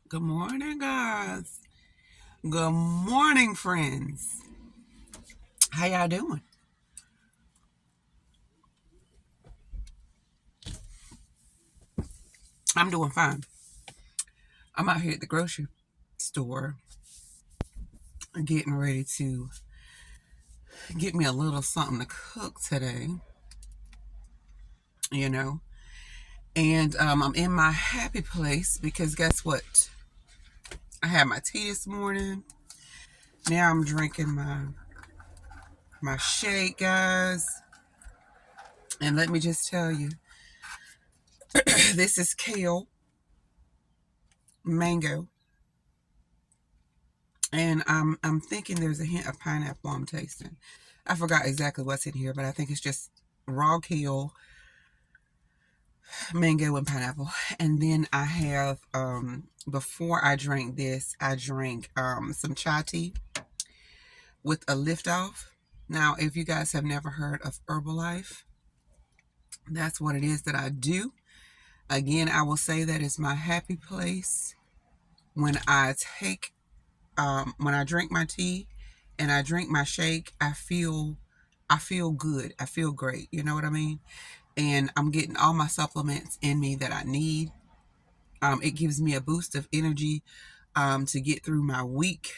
Good morning, guys. Good morning, friends. How y'all doing? I'm doing fine. I'm out here at the grocery store getting ready to get me a little something to cook today, you know. And I'm in my happy place because guess what? I had my tea this morning. Now I'm drinking my shake, guys. And let me just tell you, this is kale, mango, and I'm thinking there's a hint of pineapple I'm tasting. I forgot exactly what's in here, but I think it's just raw kale, mango, and pineapple. And then I have before I drank this, I drank some chai tea with a lift off. Now, if you guys have never heard of Herbalife, that's what it is that I do. Again, I will say that is my happy place when I take when I drink my tea and I drink my shake. I feel good. I feel great. You know what I mean? And I'm getting all my supplements in me that I need. It gives me a boost of energy to get through my week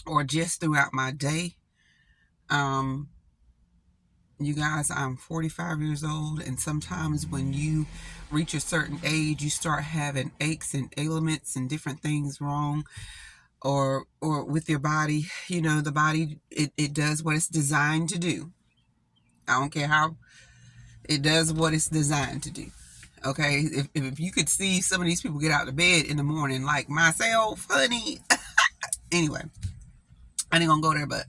or just throughout my day. Um, you guys, I'm 45 years old, and sometimes when you reach a certain age, you start having aches and ailments and different things wrong or with your body. You know, the body, it does what it's designed to do. I don't care how, it does what it's designed to do. Okay, if you could see some of these people get out of bed in the morning, like myself, honey. Anyway, I ain't gonna go there, but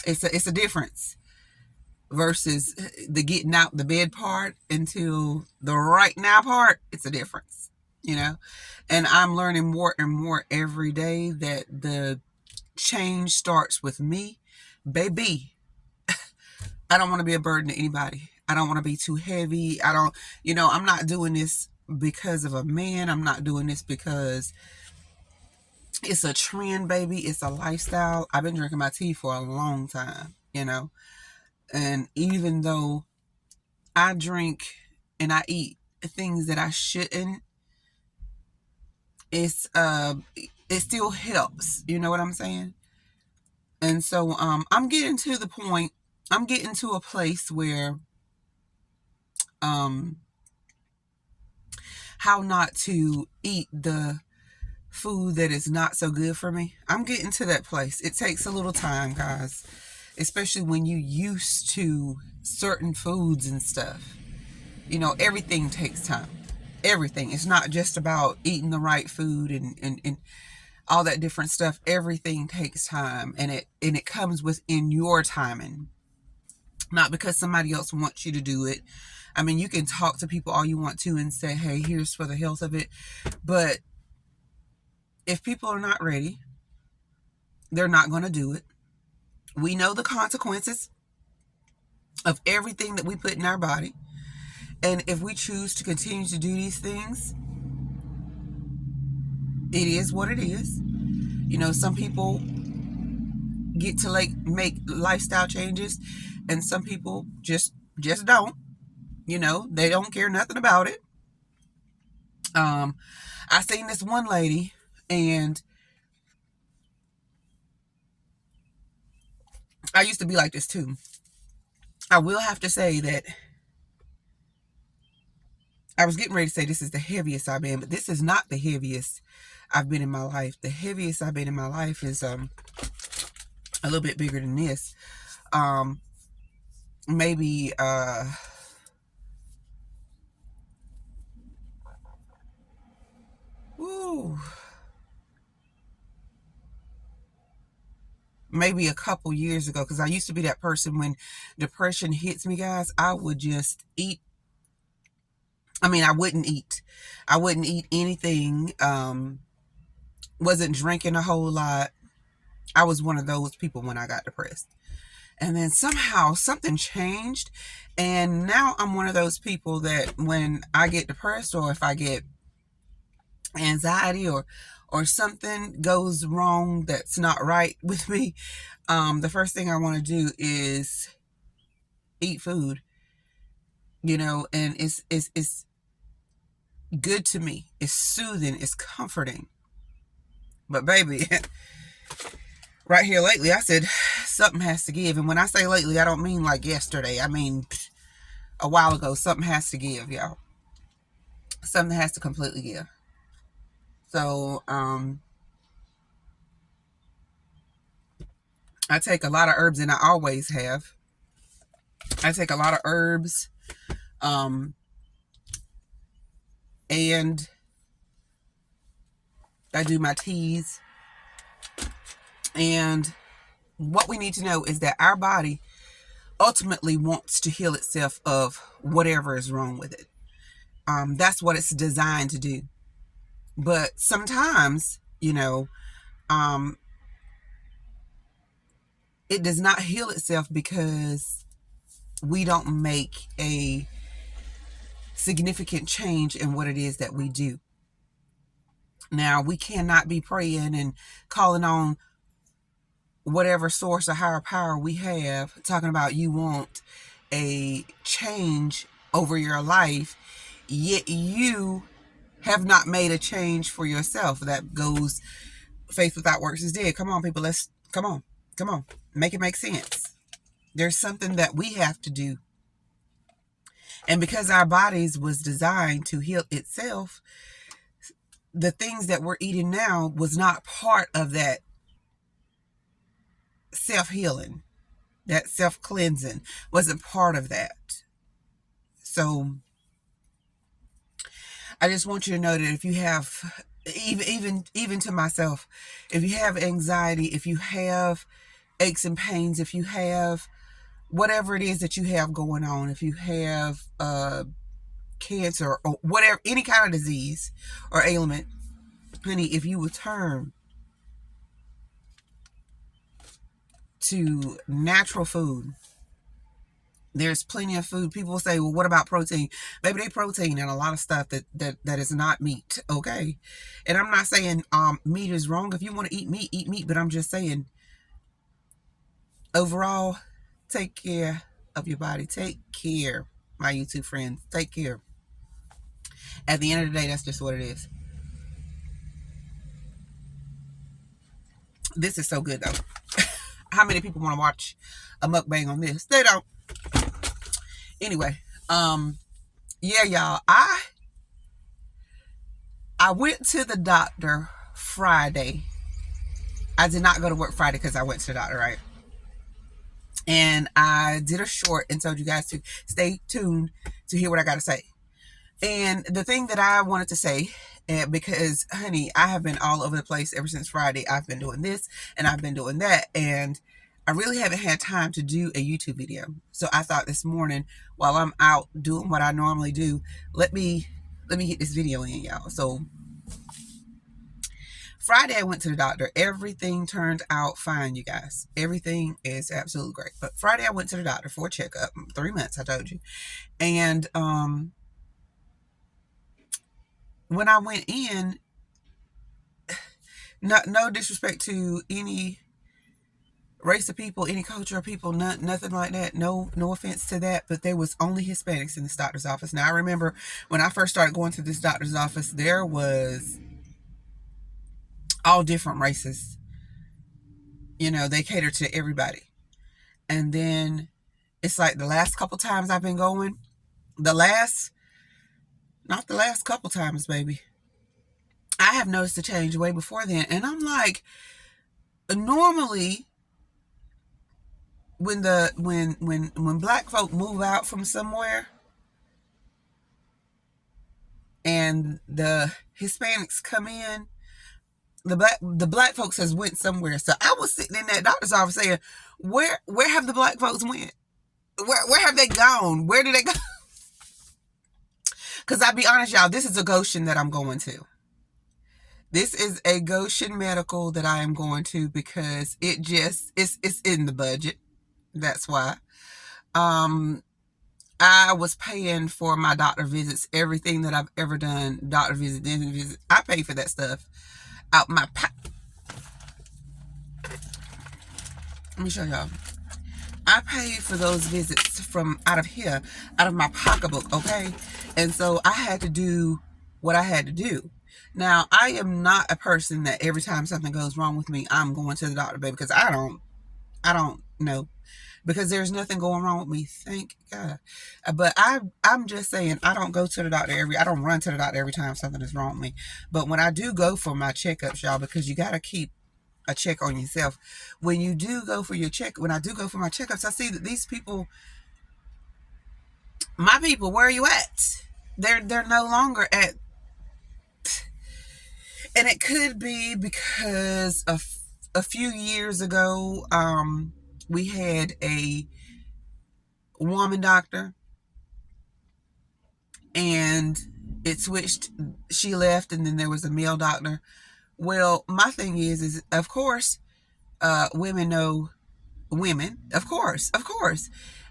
it's a difference versus the getting out the bed part until the right now part. It's a difference, you know. And I'm learning more and more every day that the change starts with me, baby. I don't want to be a burden to anybody. I don't want to be too heavy. I don't, I'm not doing this because of a man. I'm not doing this because it's a trend, baby. It's a lifestyle. I've been drinking my tea for a long time. And even though I drink and I eat things that I shouldn't, it still helps. You know what I'm saying? And so I'm getting to the point. I'm getting to a place where um how not to eat the food that is not so good for me. I'm getting to that place. It takes a little time, guys, especially when you used to certain foods and stuff. Everything takes time. Everything. It's not just about eating the right food and all that different stuff. Everything takes time, and it comes within your timing, not because somebody else wants you to do it. I mean, you can talk to people all you want to and say, hey, here's for the health of it. But if people are not ready, they're not going to do it. We know the consequences of everything that we put in our body. And if we choose to continue to do these things, it is what it is. Some people get to make lifestyle changes, and some people just don't. They don't care nothing about it. I seen this one lady, and I used to be like this too. I will have to say that I was getting ready to say this is the heaviest I've been, but this is not the heaviest I've been in my life. The heaviest I've been in my life is a little bit bigger than this. Um, maybe ooh, maybe a couple years ago, because I used to be that person when depression hits me, guys. I would just eat. I mean, I wouldn't eat. I wouldn't eat anything. Wasn't drinking a whole lot. I was one of those people when I got depressed. And then somehow something changed. And now I'm one of those people that when I get depressed or if I get anxiety or something goes wrong that's not right with me, the first thing I want to do is eat food, and it's good to me. It's soothing, it's comforting. But baby, right here lately, I said something has to give. And when I say lately, I don't mean like yesterday. I mean a while ago. Something has to give, y'all. Something has to completely give. So I take a lot of herbs, and I always have. I take a lot of herbs, and I do my teas. And what we need to know is that our body ultimately wants to heal itself of whatever is wrong with it. That's what it's designed to do. But sometimes, it does not heal itself because we don't make a significant change in what it is that we do. Now, we cannot be praying and calling on whatever source or higher power we have, talking about you want a change over your life, yet you have not made a change for yourself. That goes, faith without works is dead. Come on, people, come on, make it make sense. There's something that we have to do. And because our bodies was designed to heal itself, the things that we're eating now was not part of that self-healing. That self-cleansing wasn't part of that. So I just want you to know that if you have, even to myself, if you have anxiety, if you have aches and pains, if you have whatever it is that you have going on, if you have cancer or whatever, any kind of disease or ailment, honey, if you would turn to natural food, there's plenty of food. People say, well, what about protein? Maybe they protein and a lot of stuff that is not meat. Okay. And I'm not saying meat is wrong. If you want to eat meat. But I'm just saying, overall, take care of your body. Take care, my YouTube friends. Take care. At the end of the day, that's just what it is. This is so good, though. How many people want to watch a mukbang on this? They don't. Anyway, yeah, y'all. I went to the doctor Friday. I did not go to work Friday because I went to the doctor, right? And I did a short and told you guys to stay tuned to hear what I got to say. And the thing that I wanted to say, because, honey, I have been all over the place ever since Friday. I've been doing this and I've been doing that. And I really haven't had time to do a YouTube video. So I thought this morning, while I'm out doing what I normally do, let me get this video in, y'all. So Friday, I went to the doctor. Everything turned out fine, you guys. Everything is absolutely great. But Friday, I went to the doctor for a checkup. 3 months, I told you. And when I went in, no disrespect to any race of people, any culture of people, nothing like that. No offense to that, but there was only Hispanics in this doctor's office. Now, I remember when I first started going to this doctor's office, there was all different races. They cater to everybody. And then it's like the last couple times I've been going, not the last couple times, baby, I have noticed a change way before then. And I'm like, normally when black folk move out from somewhere and the Hispanics come in, the black folks has went somewhere. So I was sitting in that doctor's office saying, where have the black folks went? Where have they gone? Where did they go? Because I'll be honest, y'all, this is a Goshen that I'm going to. This is a Goshen medical that I am going to because it's in the budget. That's why. I was paying for my doctor visits, everything that I've ever done, doctor visit, dentist visit. I pay for that stuff out my let me show y'all. I paid for those visits from out of here, out of my pocketbook, okay? And so I had to do what I had to do. Now, I am not a person that every time something goes wrong with me, I'm going to the doctor, baby, because I don't know. Because there's nothing going wrong with me, thank God. But I'm just saying, I don't go to the doctor I don't run to the doctor every time something is wrong with me. But when I do go for my checkups, y'all, because you got to keep a check on yourself. When you do go for your check, when I do go for my checkups, I see that these people, my people, where are you at? They're no longer at, and it could be because a few years ago, we had a woman doctor, and it switched. She left, and then there was a male doctor. Well, my thing is of course, women know women, of course,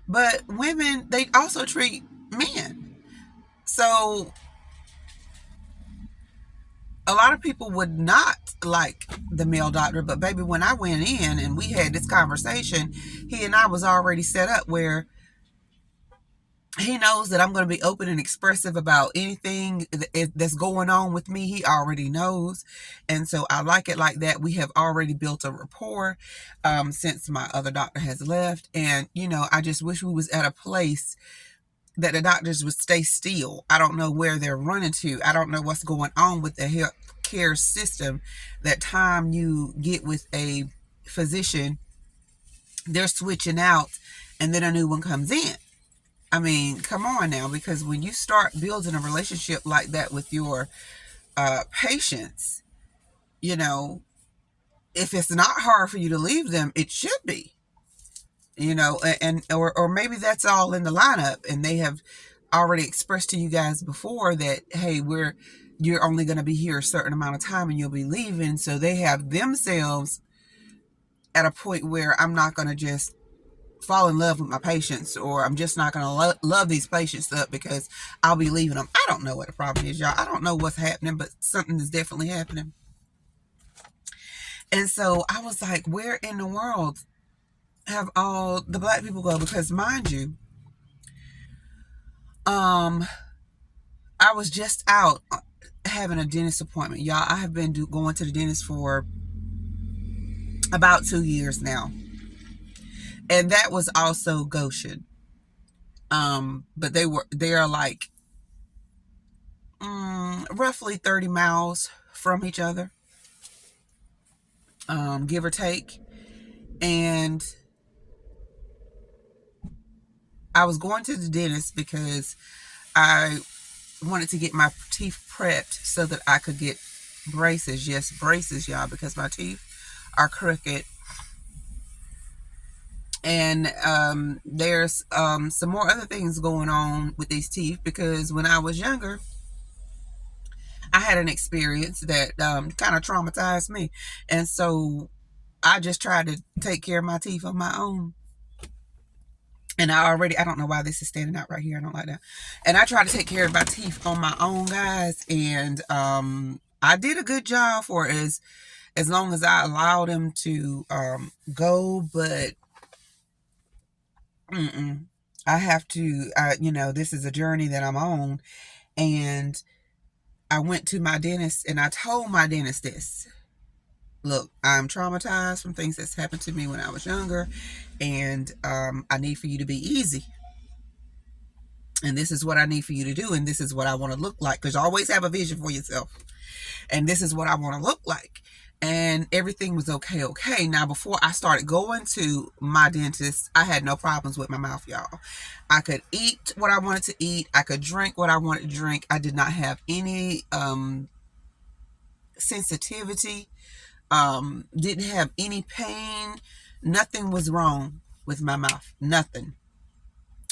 but women, they also treat men. So a lot of people would not like the male doctor, but baby, when I went in and we had this conversation, he and I was already set up where he knows that I'm going to be open and expressive about anything that's going on with me. He already knows. And so I like it like that. We have already built a rapport since my other doctor has left. And, I just wish we was at a place that the doctors would stay still. I don't know where they're running to. I don't know what's going on with the health care system. That time you get with a physician, they're switching out and then a new one comes in. I mean, come on now, because when you start building a relationship like that with your patients, you know, if it's not hard for you to leave them, it should be, or maybe that's all in the lineup, and they have already expressed to you guys before that, hey, you're only going to be here a certain amount of time and you'll be leaving. So they have themselves at a point where I'm not going to just fall in love with my patients, or I'm just not going to love these patients up because I'll be leaving them. I don't know what the problem is, y'all. I don't know what's happening, but something is definitely happening. And so I was like, where in the world have all the black people go? Because mind you, I was just out having a dentist appointment, y'all. I have been going to the dentist for about 2 years now, and that was also Goshen. But they are like roughly 30 miles from each other, give or take. And I was going to the dentist because I wanted to get my teeth prepped so that I could get braces. Yes, braces, y'all, because my teeth are crooked. And there's some more other things going on with these teeth, because when I was younger, I had an experience that kind of traumatized me. And so I just tried to take care of my teeth on my own. And I don't know why this is standing out right here. I don't like that. And I tried to take care of my teeth on my own, guys. And I did a good job for as long as I allowed them to go. But I have to, this is a journey that I'm on. And I went to my dentist and I told my dentist this. Look, I'm traumatized from things that's happened to me when I was younger, and I need for you to be easy. And this is what I need for you to do, and this is what I want to look like, because you always have a vision for yourself. And this is what I want to look like. And everything was okay. Now, before I started going to my dentist, I had no problems with my mouth, y'all. I could eat what I wanted to eat. I could drink what I wanted to drink. I did not have any sensitivity. Didn't have any pain. Nothing was wrong with my mouth. Nothing.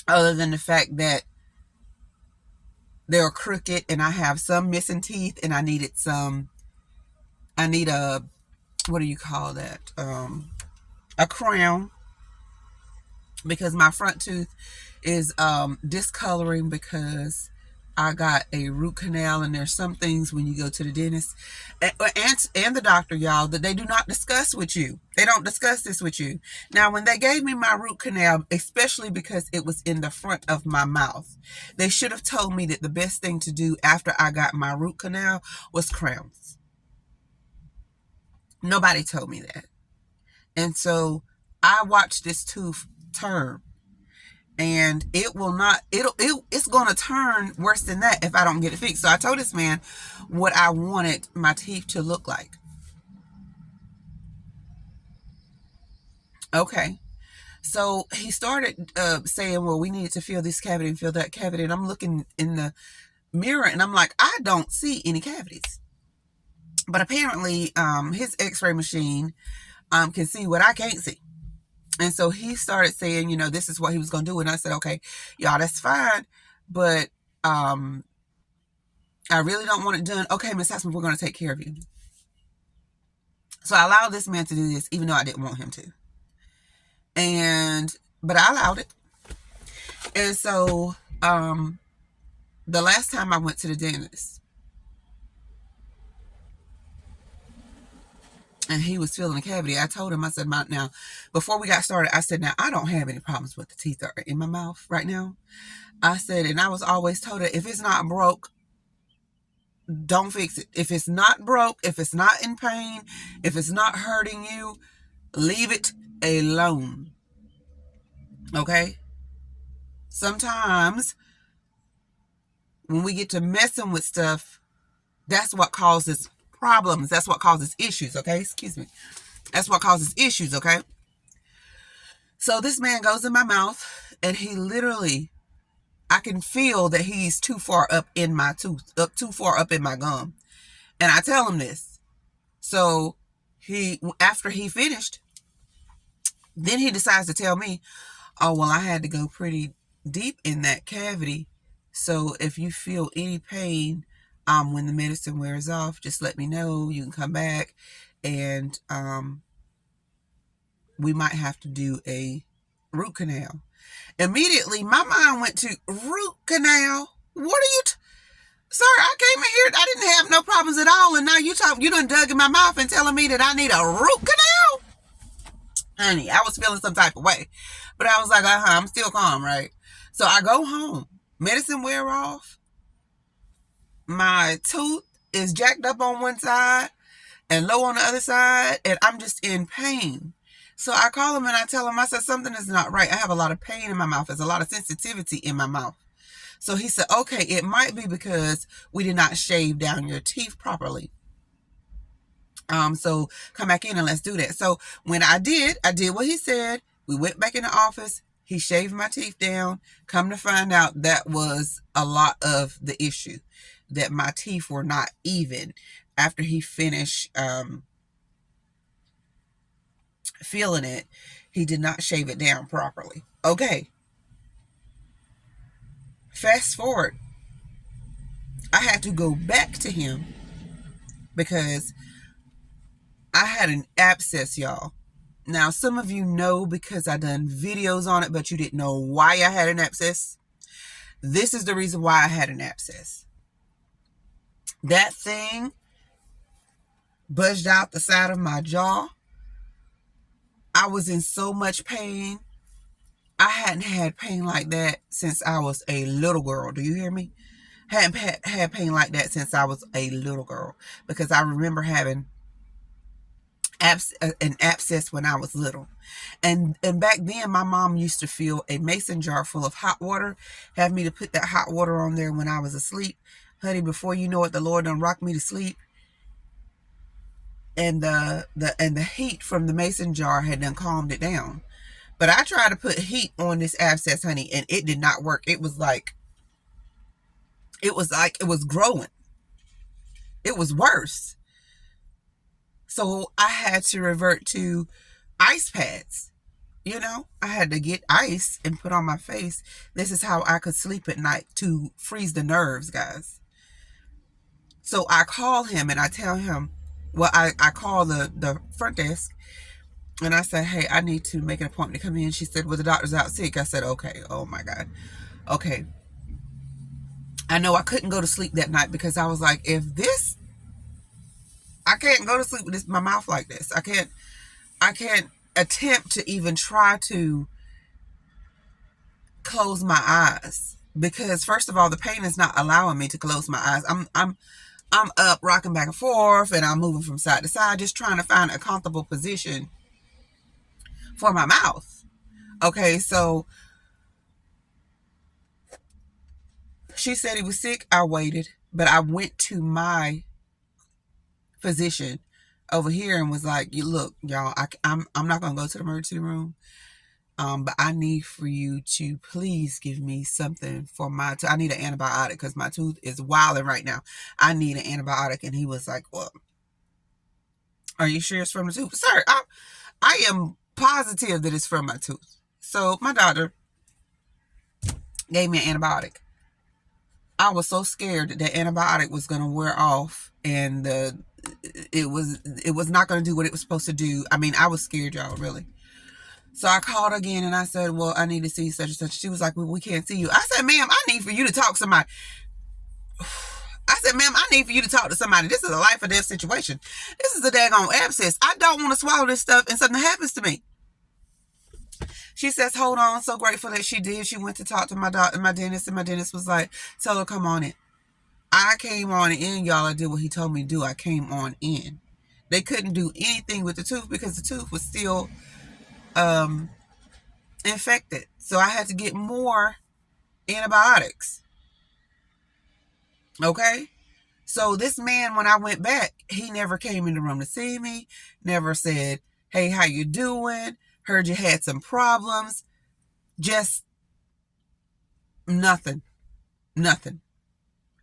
Other than the fact that they're crooked and I have some missing teeth, and I need a, what do you call that? A crown because my front tooth is discoloring because I got a root canal, and there's some things when you go to the dentist and the doctor, y'all, that they do not discuss with you. They don't discuss this with you. Now, when they gave me my root canal, especially because it was in the front of my mouth, they should have told me that the best thing to do after I got my root canal was crowns. Nobody told me that. And so I watched this tooth turn, and it's going to turn worse than that if I don't get it fixed. So I told this man what I wanted my teeth to look like. Okay. So he started saying, well, we needed to fill this cavity and fill that cavity. And I'm looking in the mirror and I'm like, I don't see any cavities. But apparently his x-ray machine can see what I can't see. And so he started saying, this is what he was going to do. And I said, okay, y'all, that's fine. But I really don't want it done. Okay, Miss Hassman, we're going to take care of you. So I allowed this man to do this, even though I didn't want him to. But I allowed it. And so the last time I went to the dentist, and he was filling a cavity, I told him, I said, now, before we got started, I said, now, I don't have any problems with the teeth that are in my mouth right now. I said, and I was always told that if it's not broke, don't fix it. If it's not broke, if it's not in pain, if it's not hurting you, leave it alone. Okay? Sometimes when we get to messing with stuff, that's what causes problems. That's what causes issues. Okay? Excuse me. That's what causes issues. Okay? So this man goes in my mouth, and he literally, I can feel that he's too far up in my tooth, too far up in my gum. And I tell him this. So after he finished, then he decides to tell me, oh, well, I had to go pretty deep in that cavity. So if you feel any pain when the medicine wears off, just let me know. You can come back, and we might have to do a root canal. Immediately, my mind went to root canal. What are you... Sir, I came in here, I didn't have no problems at all, and now you done dug in my mouth and telling me that I need a root canal? Honey, I was feeling some type of way. But I was like, I'm still calm, right? So I go home. Medicine wear off. My tooth is jacked up on one side and low on the other side, and I'm just in pain. So I call him and I tell him, I said, something is not right. I have a lot of pain in my mouth. There's a lot of sensitivity in my mouth. So he said, okay, it might be because we did not shave down your teeth properly. So come back in and let's do that. So when I did what he said. We went back in the office. He shaved my teeth down. Come to find out, that was a lot of the issue, that my teeth were not even after he finished feeling it. He did not shave it down properly. Okay. Fast forward. I had to go back to him because I had an abscess, y'all. Now, some of you know because I done videos on it, but you didn't know why I had an abscess. This is the reason why I had an abscess. That thing budged out the side of my jaw. I was in so much pain. I hadn't had pain like that since I was a little girl. Do you hear me? Hadn't had pain like that since I was a little girl, because I remember having an abscess when I was little. And back then, my mom used to fill a mason jar full of hot water, have me to put that hot water on there when I was asleep. Honey, before you know it, the Lord done rocked me to sleep. And the heat from the mason jar had done calmed it down. But I tried to put heat on this abscess, honey, and it did not work. It was like it was growing. It was worse. So I had to revert to ice pads. I had to get ice and put on my face. This is how I could sleep at night, to freeze the nerves, guys. So I call him and I tell him, well, I call the front desk And I said, hey, I need to make an appointment to come in. She said, well, the doctor's out sick. I said, okay. Oh my God. Okay. I know I couldn't go to sleep that night because I was like, I can't go to sleep with this, my mouth like this. I can't attempt to even try to close my eyes because first of all, the pain is not allowing me to close my eyes. I'm up rocking back and forth and I'm moving from side to side, just trying to find a comfortable position for my mouth. Okay, so she said he was sick. I waited, but I went to my physician over here and was like, "You look, y'all. I'm not gonna go to the emergency room. But I need for you to please give me something for my tooth. I need an antibiotic because my tooth is wilding right now. I need an antibiotic." And he was like, well, are you sure it's from the tooth? Sir, I am positive that it's from my tooth. So my doctor gave me an antibiotic. I was so scared that the antibiotic was going to wear off and it was not going to do what it was supposed to do. I mean, I was scared, y'all, really. So I called again and I said, well, I need to see such and such. She was like, well, we can't see you. I said, ma'am, I need for you to talk to somebody. I said, ma'am, I need for you to talk to somebody. This is a life or death situation. This is a daggone abscess. I don't want to swallow this stuff and something happens to me. She says, hold on. So grateful that she did. She went to talk to my doctor, my dentist, and my dentist was like, tell her, come on in. I came on in, y'all. I did what he told me to do. I came on in. They couldn't do anything with the tooth because the tooth was still infected. So I had to get more antibiotics. Okay? So this man, when I went back, he never came in the room to see me, never said, hey, how you doing? Heard you had some problems. Just nothing. Nothing.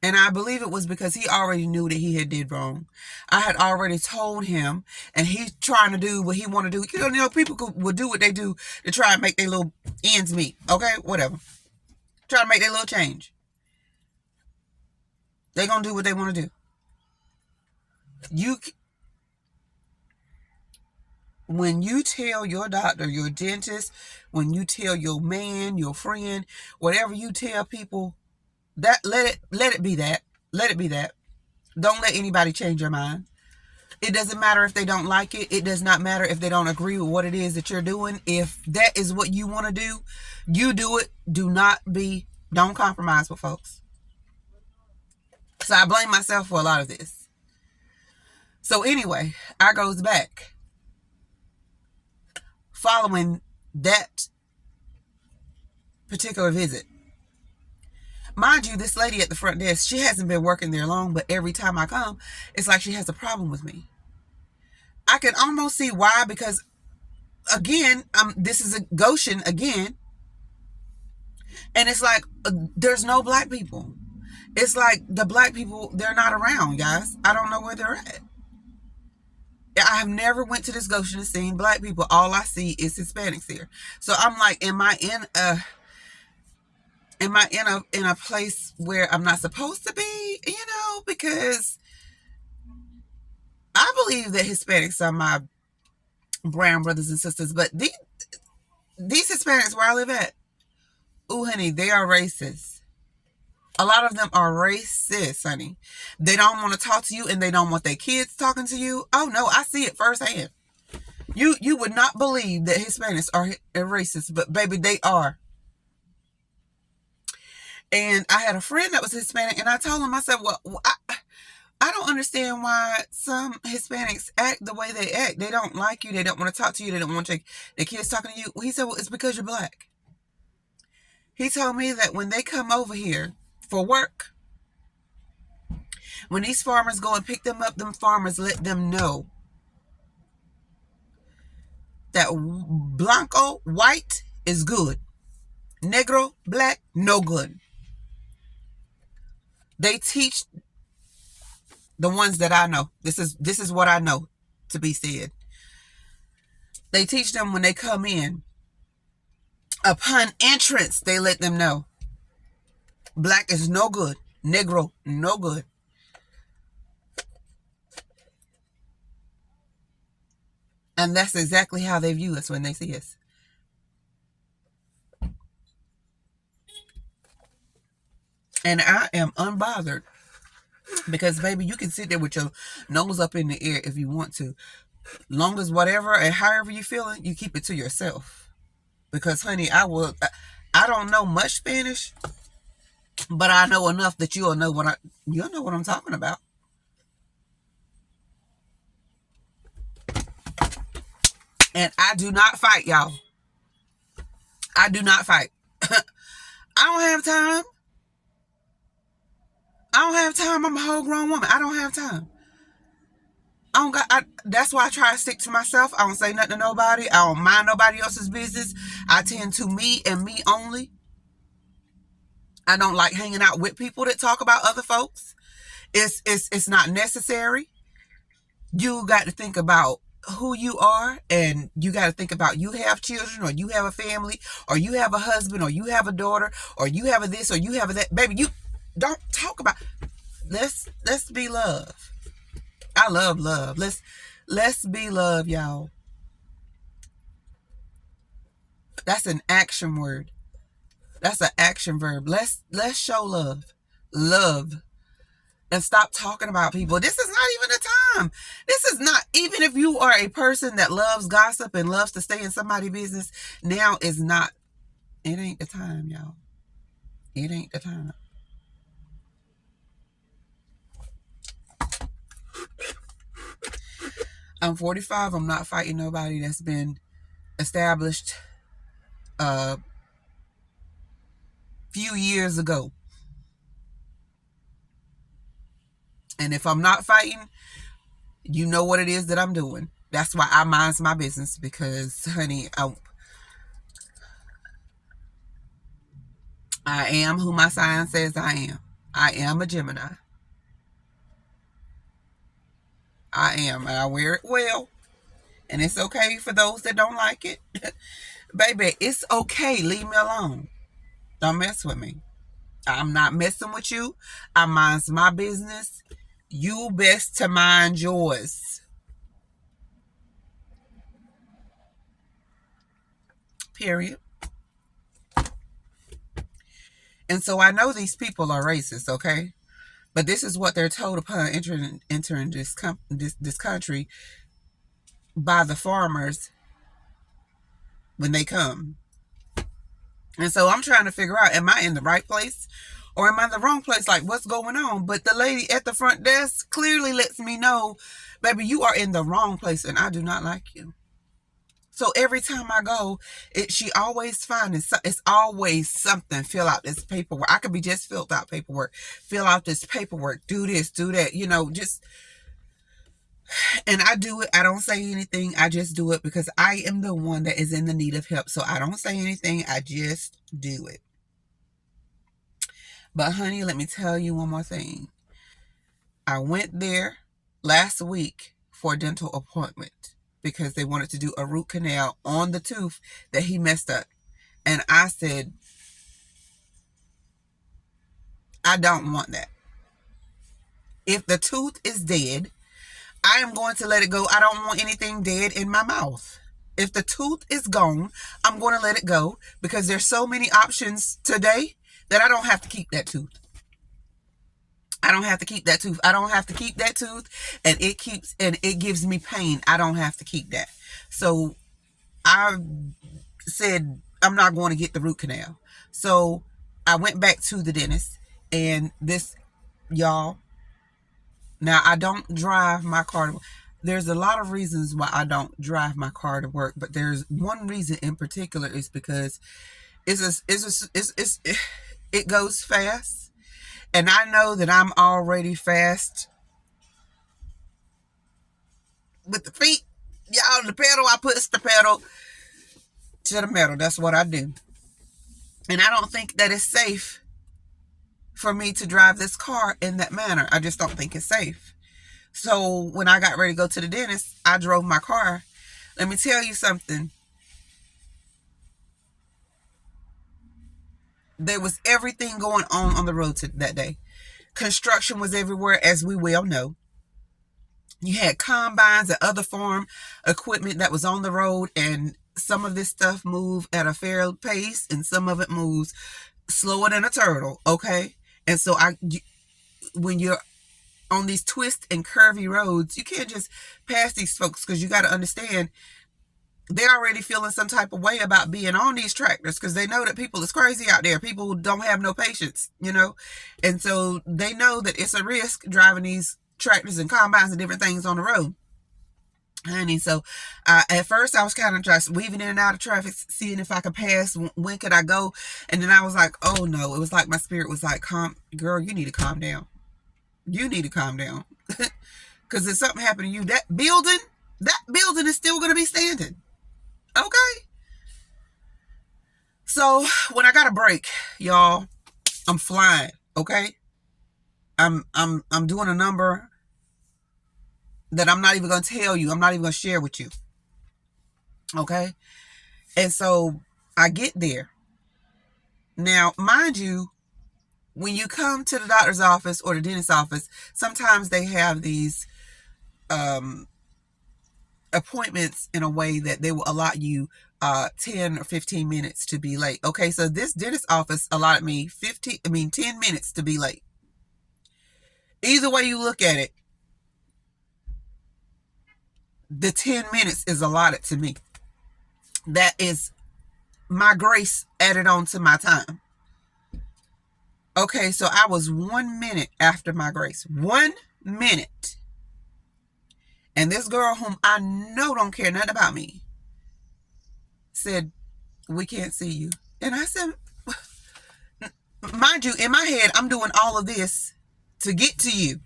And I believe it was because he already knew that he had did wrong. I had already told him, and he's trying to do what he want to do. You know, people will do what they do to try and make their little ends meet. Okay, whatever. Try to make their little change. They're going to do what they want to do. When you tell your doctor, your dentist, when you tell your man, your friend, whatever you tell people, that let it be that. Let it be that. Don't let anybody change your mind. It doesn't matter if they don't like it. It does not matter if they don't agree with what it is that you're doing. If that is what you want to do, you do it. Don't compromise with folks. So I blame myself for a lot of this. So anyway, I goes back. Following that particular visit. Mind you, this lady at the front desk, she hasn't been working there long, but every time I come, it's like she has a problem with me. I can almost see why, because again, this is a Goshen again, and it's like there's no black people. It's like the black people, they're not around, guys. I don't know where they're at. I have never went to this Goshen and seen black people. All I see is Hispanics here. So I'm like, am I in a place where I'm not supposed to be? Because I believe that Hispanics are my brown brothers and sisters, but these Hispanics where I live at, ooh, honey, they are racist. A lot of them are racist, honey. They don't want to talk to you and they don't want their kids talking to you. Oh no, I see it firsthand. You would not believe that Hispanics are racist, but baby, they are. And I had a friend that was Hispanic, and I told him, I said, well, I don't understand why some Hispanics act the way they act. They don't like you. They don't want to talk to you. They don't want their kids talking to you. He said, well, it's because you're black. He told me that when they come over here for work, when these farmers go and pick them up, them farmers let them know that blanco, white, is good. Negro, black, no good. They teach the ones that I know. This is what I know to be said. They teach them when they come in. Upon entrance, they let them know. Black is no good. Negro, no good. And that's exactly how they view us when they see us. And I am unbothered because, baby, you can sit there with your nose up in the air if you want to. Long as whatever and however you feeling, you keep it to yourself. Because, honey, I don't know much Spanish, but I know enough that you'll know what I'm talking about. And I do not fight, y'all. I do not fight. I don't have time. I don't have time. I'm a whole grown woman. I don't have time. That's why I try to stick to myself. I don't say nothing to nobody. I don't mind nobody else's business. I tend to me and me only. I don't like hanging out with people that talk about other folks. It's not necessary. You got to think about who you are, and you got to think about you have children, or you have a family, or you have a husband, or you have a daughter, or you have a this, or you have a that. Baby, you don't talk about. Let's be love. I love love. Let's be love, y'all. That's an action word. That's an action verb. Let's show love. Love. And stop talking about people. This is not even the time. This is not, even if you are a person that loves gossip and loves to stay in somebody's business, now is not, it ain't the time, y'all. It ain't the time. I'm 45. I'm not fighting nobody that's been established a few years ago. And if I'm not fighting, you know what it is that I'm doing. That's why I mind my business, because, honey, I am who my sign says I am. I am a Gemini. I am, and I wear it well. And it's okay for those that don't like it. Baby, it's okay. Leave me alone. Don't mess with me. I'm not messing with you. I mind my business. You best to mind yours. Period. And so I know these people are racist, okay? But this is what they're told upon entering this country by the farmers when they come. And so I'm trying to figure out, am I in the right place or am I in the wrong place? Like, what's going on? But the lady at the front desk clearly lets me know, baby, you are in the wrong place and I do not like you. So every time I go, she always finds it's always something. Fill out this paperwork. I could be just filled out paperwork. Fill out this paperwork. Do this, do that. Just, and I do it. I don't say anything. I just do it because I am the one that is in the need of help. So I don't say anything. I just do it. But honey, let me tell you one more thing. I went there last week for a dental appointment because they wanted to do a root canal on the tooth that he messed up. And I said, I don't want that. If the tooth is dead, I am going to let it go. I don't want anything dead in my mouth. If the tooth is gone, I'm going to let it go because there's so many options today that I don't have to keep that tooth. I don't have to keep that tooth. I don't have to keep that tooth, and it gives me pain. I don't have to keep that. So I said I'm not going to get the root canal. So I went back to the dentist, and this, y'all, now I don't drive my car. There's a lot of reasons why I don't drive my car to work, but there's one reason in particular is because it goes fast. And I know that I'm already fast with the feet. Y'all, the pedal, I push the pedal to the metal. That's what I do. And I don't think that it's safe for me to drive this car in that manner. I just don't think it's safe. So when I got ready to go to the dentist, I drove my car. Let me tell you something. There was everything going on the road that day. Construction was everywhere, as we well know. You had combines and other farm equipment that was on the road, and some of this stuff moved at a fair pace and some of it moves slower than a turtle, okay? And so when you're on these twist and curvy roads, you can't just pass these folks, because you got to understand they're already feeling some type of way about being on these tractors, because they know that people is crazy out there. People don't have no patience, and so they know that it's a risk driving these tractors and combines and different things on the road, honey. So at first I was kind of just weaving in and out of traffic, seeing if I could pass, when could I go. And then I was like, oh no, it was like my spirit was like, girl, you need to calm down. You need to calm down. Because if something happened to you, that building is still going to be standing. Okay. So when I got a break, y'all, I'm flying. Okay. I'm doing a number that I'm not even going to tell you. I'm not even going to share with you. Okay. And so I get there. Now, mind you, when you come to the doctor's office or the dentist's office, sometimes they have these appointments in a way that they will allot you 10 or 15 minutes to be late. Okay, so this dentist office allotted me 10 minutes to be late. Either way you look at it, the 10 minutes is allotted to me. That is my grace added on to my time. Okay, so I was 1 minute after my grace. 1 minute. And this girl, whom I know don't care nothing about me, said, we can't see you. And I said, mind you, in my head, I'm doing all of this to get to you.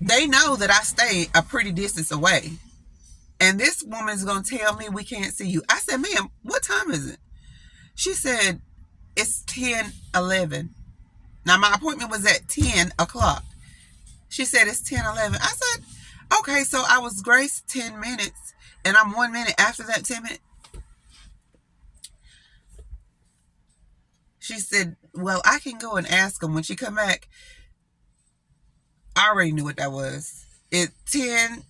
They know that I stay a pretty distance away. And this woman's going to tell me we can't see you. I said, ma'am, what time is it? She said, it's 10:11. Now, my appointment was at 10 o'clock. She said, it's 10:11. I said, okay, so I was graced 10 minutes, and I'm 1 minute after that 10 minutes. She said, well, I can go and ask them when she come back. I already knew what that was. At 10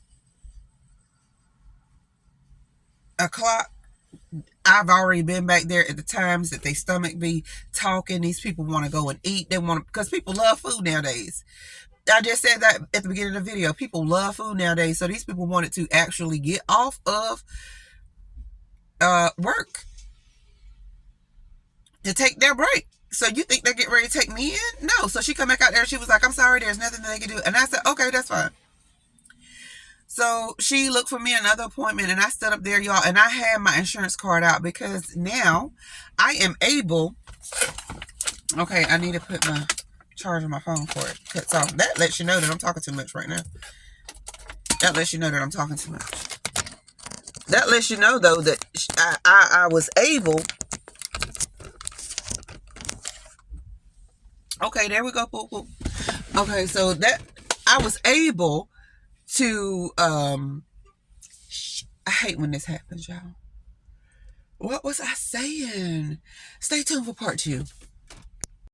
o'clock, I've already been back there at the times that they stomach be talking. These people want to go and eat. They want to, because people love food nowadays. I just said that at the beginning of the video. People love food nowadays. So these people wanted to actually get off of work to take their break. So you think they get ready to take me in? No. So she come back out there. She was like, I'm sorry, there's nothing that they can do. And I said, okay, that's fine. So she looked for me another appointment, and I stood up there, y'all, and I had my insurance card out, because now I am able. Okay, I need to put my charge on my phone for it cuts off. That lets you know that I'm talking too much right now. That lets you know that I'm talking too much. That lets you know, though, that I was able. Okay, there we go. Boop, boop. Okay, so that I was able to I hate when this happens, y'all. What was I saying? Stay tuned for part 2.